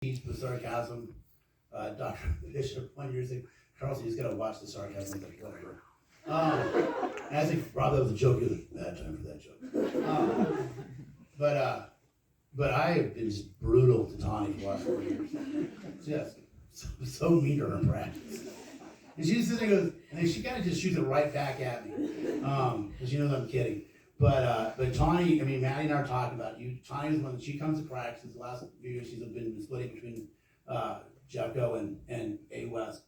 teach the sarcasm. Dr. Bishop 1 year said, Carlson, you just gotta watch the sarcasm. Like, whatever. And I think Rob, that was a joke. It was a bad time for that joke. But I have been just brutal to Tawny for the last 4 years. Just so mean to her in practice. And she just sits there and goes, and then she kind of just shoots it right back at me. Because she knows I'm kidding. But Tawny, I mean, Maddie and I are talking about you. Tawny's the one that she comes to practice. The last few years she's been splitting between Jeffco and A West.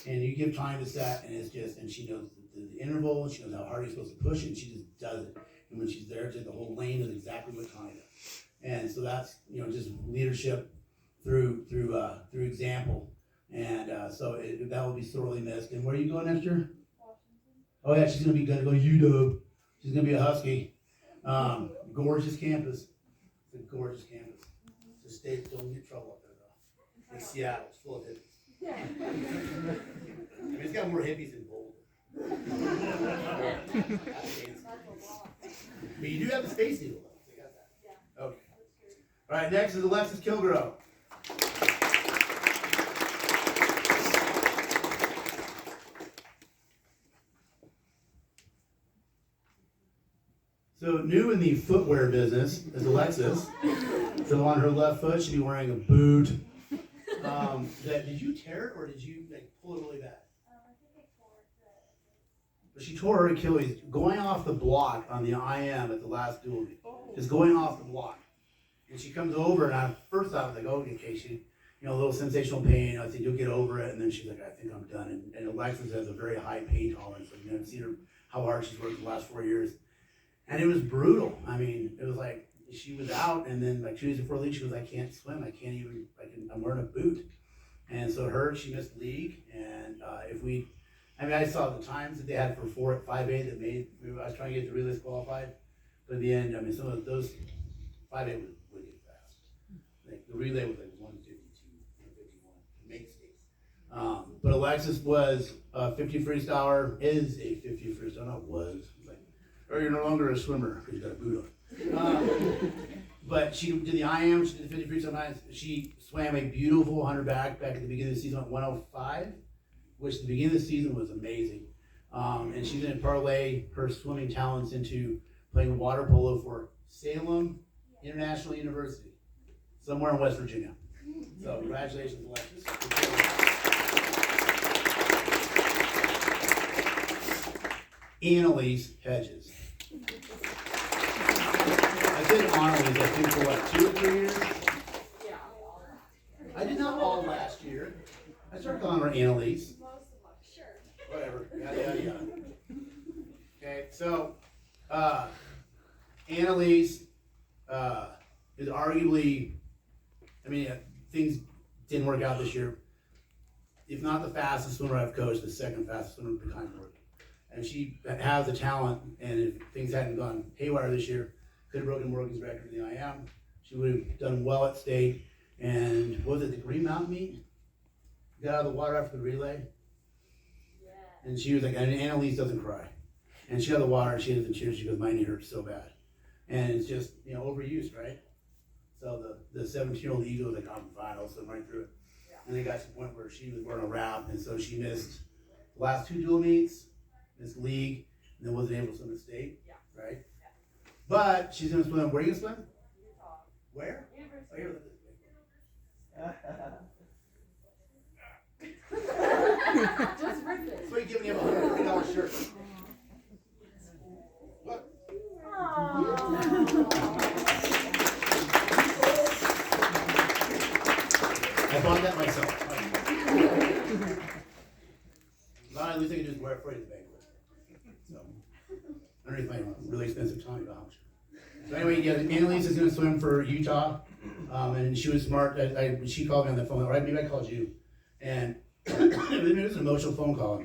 And you give Tawny the set, and it's just, and she knows the interval, and she knows how hard you're supposed to push it, and she just does it. And when she's there, just the whole lane is exactly what Tawny does. And so that's, just leadership through example. And so that will be sorely missed. And where are you going next year? Washington. Oh yeah, she's gonna go to UW. She's gonna be a Husky. Gorgeous campus. It's a gorgeous campus. Just stay, don't get in trouble up there though. Like Seattle, it's full of hippies. Yeah. I mean, it's got more hippies than Boulder. But you do have the Space Needle though. So you got that. Yeah. Okay. All right, next is Alexis Kilgore. So new in the footwear business is Alexis. So on her left foot, she'll be wearing a boot. Did you tear it or did you pull it really bad? I think I tore it. But she tore her Achilles going off the block on the IM at the last duel meet. Just going off the block. And she comes over, and I first thought, I was like, oh, okay, she, a little sensational pain. I said, you'll get over it. And then she's like, I think I'm done. And Alexis has a very high pain tolerance. I've seen her, how hard she's worked the last 4 years. And it was brutal. I mean, it was like, she was out, and then 2 days before league, she goes, I can't swim. I'm wearing a boot. And so she missed league. And I saw the times that they had for 5A that made, I was trying to get the relays qualified. But in the end, some of those 5A was really fast. The relay was 152, 151 to make states. But Alexis was a 50 freestyler, is a 50 freestyler, not was. Or you're no longer a swimmer because you got a boot on. But she did the IM, she did the 50 freestyle nines. She swam a beautiful 100 back at the beginning of the season at 105, which at the beginning of the season was amazing. And she's going to parlay her swimming talents into playing water polo for Salem International University, somewhere in West Virginia. So congratulations, Alexis. Annalise Hedges. I did Annalise, I think, for 2 or 3 years? Yeah. I did not all last year. I started calling her Annalise. Most of them, sure. Whatever, yada, yada, yada. Okay, so, Annalise is arguably, things didn't work out this year. If not the fastest swimmer I've coached, the second fastest swimmer behind Morgan. And she has the talent, and if things hadn't gone haywire this year, could have broken Morgan's record in the IM. She would have done well at state. And what was it, the Green Mountain meet? Got out of the water after the relay. Yeah. And she was like, and Annalise doesn't cry. And she got out of the water, and she doesn't cheer. She goes, my knee hurts so bad. And it's just, overuse, right? So the 17-year-old ego was like, I'm fine, I'll swim right through it. Yeah. And they got to the point where she was wearing a wrap, and so she missed the last 2 dual meets, missed league, and then wasn't able to swim at state, right? Yeah. But she's going to swim. Where are you going to swim? Utah. Where? University. Oh, here. Just bring this. So you're giving him a $150 shirt. What? I bought that myself. Well, at least I can just wear it for you at the banquet. So, underneath my really expensive Tommy voucher. So anyway, Annalise is going to swim for Utah, and she was smart. She called me on the phone, right? Maybe I called you, and it was an emotional phone call.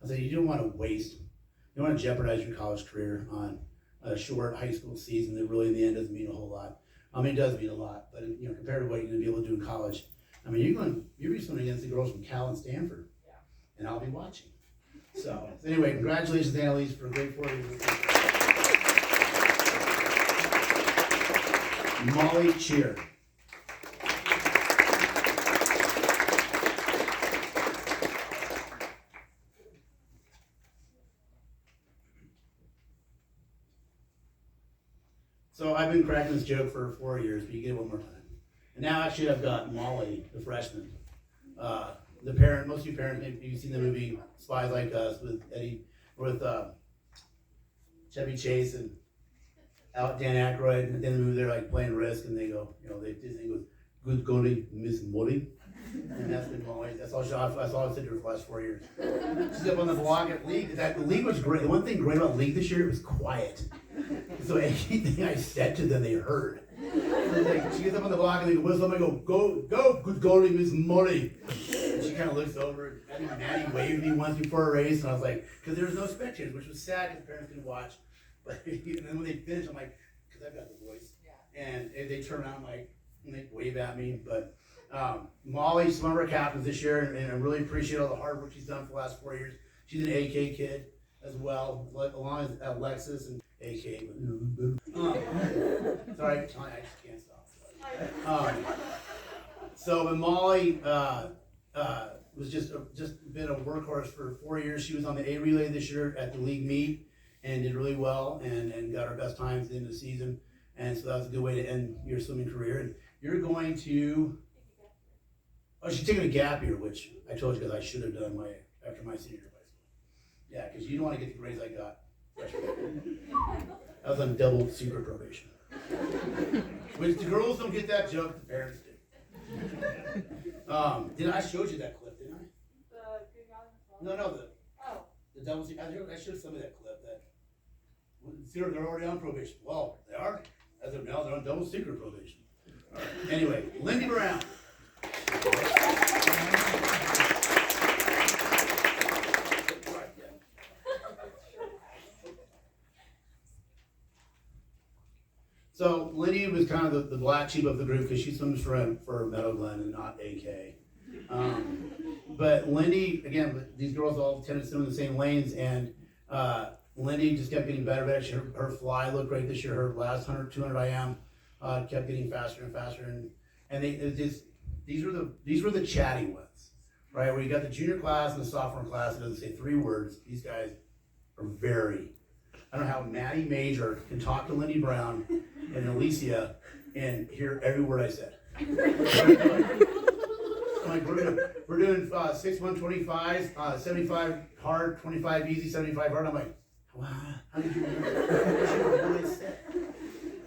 I said, you don't want to waste, you don't want to jeopardize your college career on a short high school season that really in the end doesn't mean a whole lot. It does mean a lot, but compared to what you're going to be able to do in college, you're be swimming against the girls from Cal and Stanford, and I'll be watching. So anyway, congratulations, Annalise, for a great 4 years. Molly Cheer. I've been cracking this joke for 4 years, but you get it one more time. And now actually I've got Molly, the freshman. The parent, most of you parents, maybe you've seen the movie Spies Like Us with Chevy Chase and Dan Aykroyd, and then the movie they're like playing Risk, and they go, Disney goes, "Good golly, Miss Molly," and that's been Molly. That's all I said to her for the last 4 years. She's up on the block at league. The league was great. The one thing great about league this year, it was quiet. So anything I said to them, they heard. So like, she gets up on the block and they go, whistle, and I go, good golly, Miss Molly. And she kind of looks over. I think Maddie waved me once before a race, and I was like, because there was no spectators, which was sad because the parents couldn't watch. But and then when they finish, I'm like, because I've got the voice. Yeah. And they turn around like, and they wave at me. But Molly's one of our captains this year, and I really appreciate all the hard work she's done for the last 4 years. She's an AK kid as well, along with Alexis and AK. Sorry, I just can't stop. But Molly was just been a workhorse for 4 years. She was on the A relay this year at the league meet and did really well and got our best times at the end of the season. And so that was a good way to end your swimming career. And you're going to, she's taking a gap year, which I told you guys I should have done after my senior year of high school. Yeah, because you don't want to get the grades I got freshman year. I was on double secret probation. Which the girls don't get that joke, the parents do. I showed you that clip, didn't I? The good guy. No, Oh. the double secret. I showed somebody that clip that they're already on probation. Well, they are. As of now, they're on double secret probation. All right. Anyway, Lindy Brown. So Lindy was kind of the black sheep of the group because she swims for Meadow Glen and not AK. But Lindy, again, these girls all tend to swim in the same lanes, and Lindy just kept getting better. Her fly looked great this year. Her last 100, 200 IM kept getting faster and faster, and these were the chatty ones, right? Where you got the junior class and the sophomore class. It doesn't say 3 words. These guys are very. I don't know how Maddie Major can talk to Lindy Brown and Alicia and hear every word I said. Like we're doing 6 125s, 75 hard, 25 easy, 75 hard. I'm like, wow, how did you remember what I said?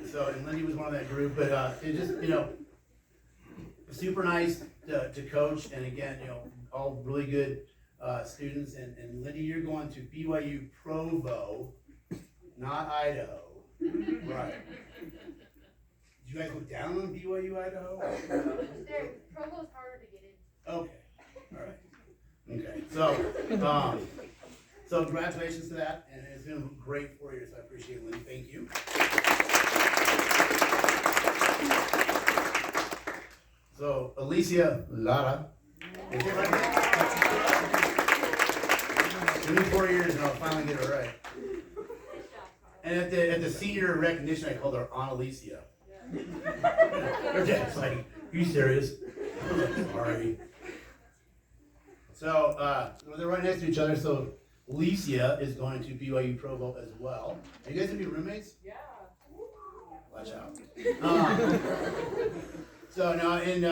So, and Lindy was one of that group, but it just, super nice to coach, and again, all really good students. And Lindy, you're going to BYU Provo, not Idaho. Right. Did you guys go down on BYU Idaho? Provo's harder to get in. Okay. All right. Okay. So congratulations to that, and it's been a great 4 years. I appreciate it, Lindy. Thank you. So Alicia Lara. Is it right there? It's been 4 years, and I'll finally get it right. And at the senior recognition, I called her Aunt Alicia. Her dad's like, "Are you serious?" I was like, "Sorry." So they're right next to each other. So Alicia is going to BYU Provo as well. Are you guys gonna be roommates? Yeah. Watch out. So no, and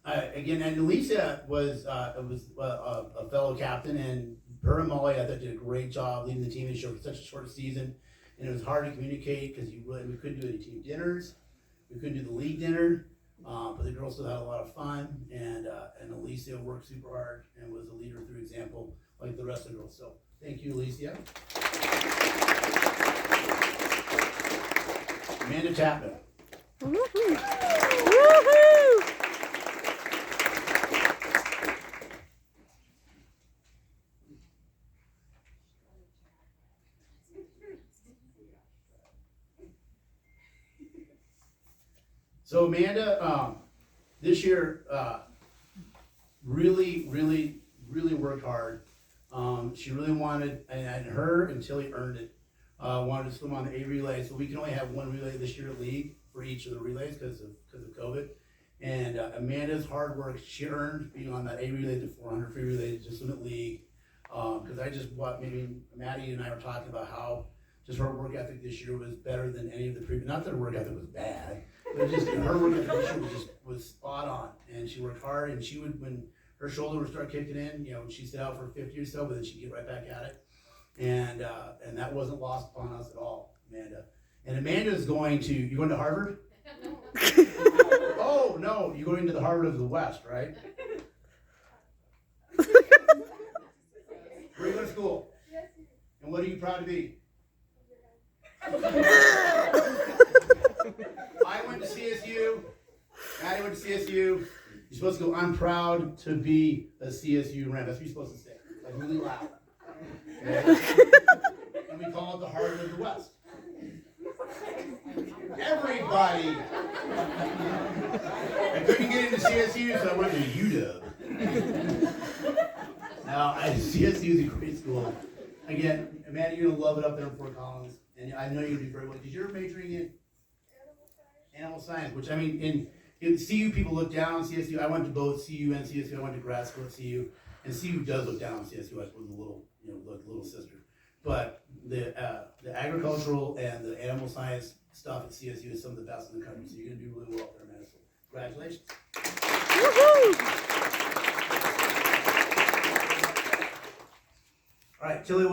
again, and Alicia was a fellow captain, and her and Molly I thought did a great job leading the team this year for such a short season. And it was hard to communicate because we couldn't do any team dinners, we couldn't do the league dinner, but the girls still had a lot of fun. And Alicia worked super hard and was a leader through example like the rest of the girls. So thank you, Alicia. Amanda Chapman. Woohoo! Woohoo! So Amanda, this year, really worked hard. She really wanted, and her until he earned it, wanted to swim on the A relay. So we can only have one relay this year at league for each of the relays because of COVID. And Amanda's hard work, she earned being on that A relay to 400 free relay to swim at league. Because I just maybe Maddie and I were talking about how just her work ethic this year was better than any of the previous. Not that her work ethic was bad, but just her work ethic this year was spot on. And she worked hard, and she would, when her shoulder would start kicking in, she'd sit out for 50 or so, but then she'd get right back at it. And that wasn't lost upon us at all, Amanda. And Amanda's you're going to Harvard? Oh, no, you're going to the Harvard of the West, right? Where are you going to school? And what are you proud to be? I went to CSU. Maddie went to CSU. You're supposed to go, I'm proud to be a CSU rep. That's what you're supposed to say. Like really loud. Okay? And we call it the Harvard of the West. Everybody. I couldn't get into CSU, so I went to UW. Now, CSU is a great school. Again, Amanda, you're going to love it up there in Fort Collins. And I know you'll do very well. Because you're majoring in animal science, which I mean, in CU, people look down on CSU. I went to both CU and CSU. I went to grad school at CU. And CU does look down on CSU. I suppose the little sister. But the agricultural and the animal science stuff at CSU is some of the best in the country. So you're going to do really well there, Amanda. So congratulations. Woohoo! All right, Tilly.